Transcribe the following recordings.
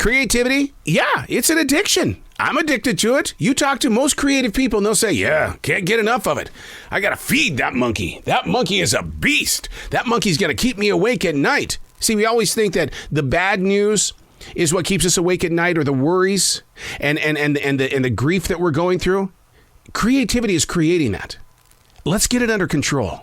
Creativity, yeah, it's an addiction. I'm addicted to it. You talk to most creative people and they'll say, yeah, can't get enough of it. I got to feed that monkey. That monkey is a beast. That monkey's going to keep me awake at night. See, we always think that the bad news is what keeps us awake at night, or the worries and the grief that we're going through. Creativity is creating that. Let's get it under control.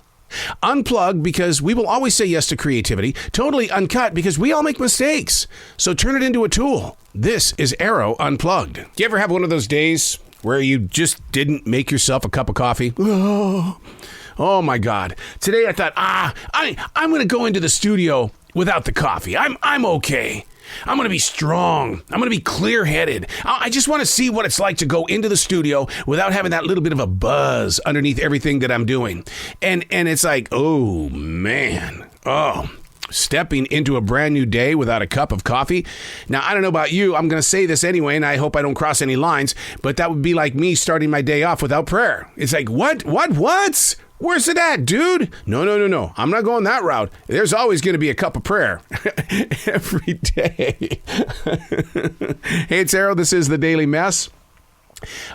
Unplugged, because we will always say yes to creativity. Totally uncut, because we all make mistakes. So turn it into a tool. This is Arroe Unplugged. Do you ever have one of those days where you just didn't make yourself a cup of coffee? Oh my God. Today I thought, I'm going to go into the studio without the coffee. I'm okay. I'm going to be strong. I'm going to be clear-headed. I just want to see what it's like to go into the studio without having that little bit of a buzz underneath everything that I'm doing. And it's like, oh, man. Oh, stepping into a brand new day without a cup of coffee. Now, I don't know about you. I'm going to say this anyway, and I hope I don't cross any lines, but that would be like me starting my day off without prayer. It's like, what? Where's it at, dude? No. I'm not going that route. There's always going to be a cup of prayer every day. Hey, it's Arroe. This is The Daily Mess.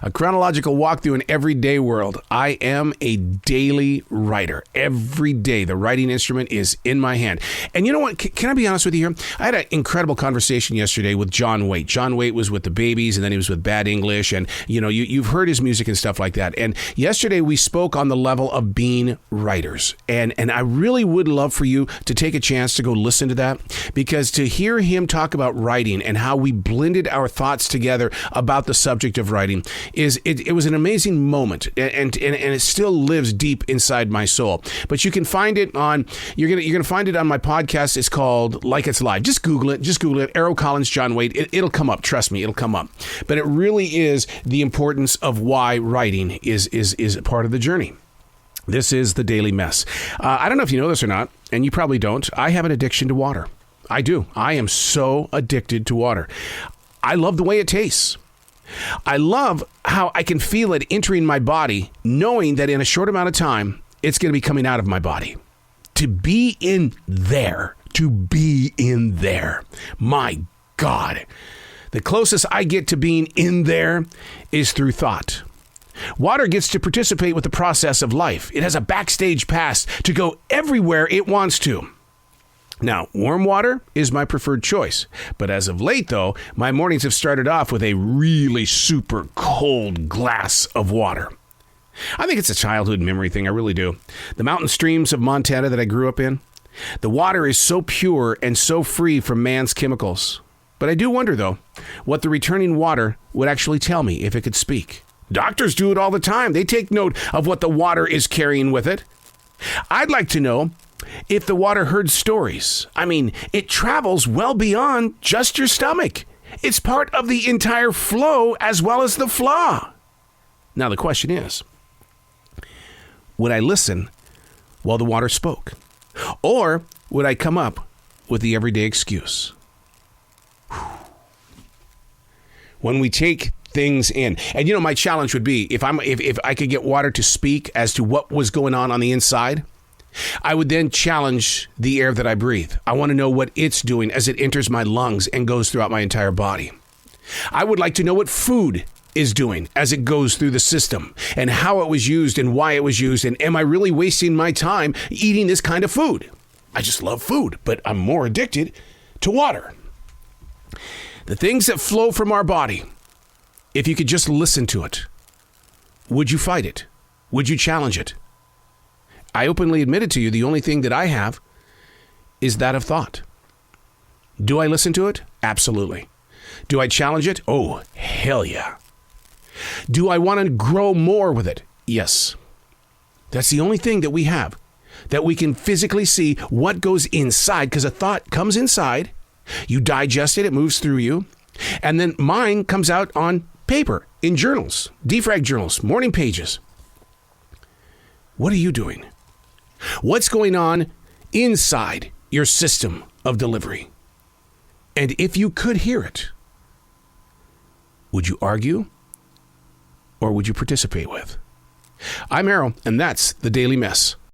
A chronological walk through an everyday world. I am a daily writer. Every day, the writing instrument is in my hand. And you know what? Can I be honest with you here? I had an incredible conversation yesterday with John Waite. John Waite was with the Babies, and then he was with Bad English. And, you know, you've heard his music and stuff like that. And yesterday, we spoke on the level of being writers. And I really would love for you to take a chance to go listen to that, because to hear him talk about writing and how we blended our thoughts together about the subject of writing it was an amazing moment, and it still lives deep inside my soul. But you can find it on you're gonna find it on my podcast. It's called Like It's Live. Just Google it. Arroe Collins, John Waite. It'll come up. Trust me, it'll come up. But it really is the importance of why writing is a part of the journey. This is The Daily Mess. I don't know if you know this or not, and you probably don't. I have an addiction to water. I do. I am so addicted to water. I love the way it tastes. I love how I can feel it entering my body, knowing that in a short amount of time, it's going to be coming out of my body. To be in there, my God. The closest I get to being in there is through thought. Water gets to participate with the process of life. It has a backstage pass to go everywhere it wants to. Now, warm water is my preferred choice, but as of late, though, my mornings have started off with a really super cold glass of water. I think it's a childhood memory thing, I really do. The mountain streams of Montana that I grew up in, the water is so pure and so free from man's chemicals. But I do wonder, though, what the returning water would actually tell me if it could speak. Doctors do it all the time. They take note of what the water is carrying with it. I'd like to know if the water heard stories. I mean, it travels well beyond just your stomach. It's part of the entire flow as well as the flaw. Now the question is, would I listen while the water spoke? Or would I come up with the everyday excuse? When we take things in, and you know, my challenge would be if I could get water to speak as to what was going on the inside, I would then challenge the air that I breathe. I want to know what it's doing as it enters my lungs and goes throughout my entire body. I would like to know what food is doing as it goes through the system and how it was used and why it was used. And am I really wasting my time eating this kind of food? I just love food, but I'm more addicted to water. The things that flow from our body, if you could just listen to it, would you fight it? Would you challenge it? I openly admitted to you the only thing that I have is that of thought. Do I listen to it? Absolutely. Do I challenge it? Oh, hell yeah. Do I want to grow more with it? Yes. That's the only thing that we have, that we can physically see what goes inside, because a thought comes inside, you digest it, it moves through you, and then mine comes out on paper, in journals, defrag journals, morning pages. What are you doing? What's going on inside your system of delivery? And if you could hear it, would you argue or would you participate with? I'm Arroe, and that's The Daily Mess.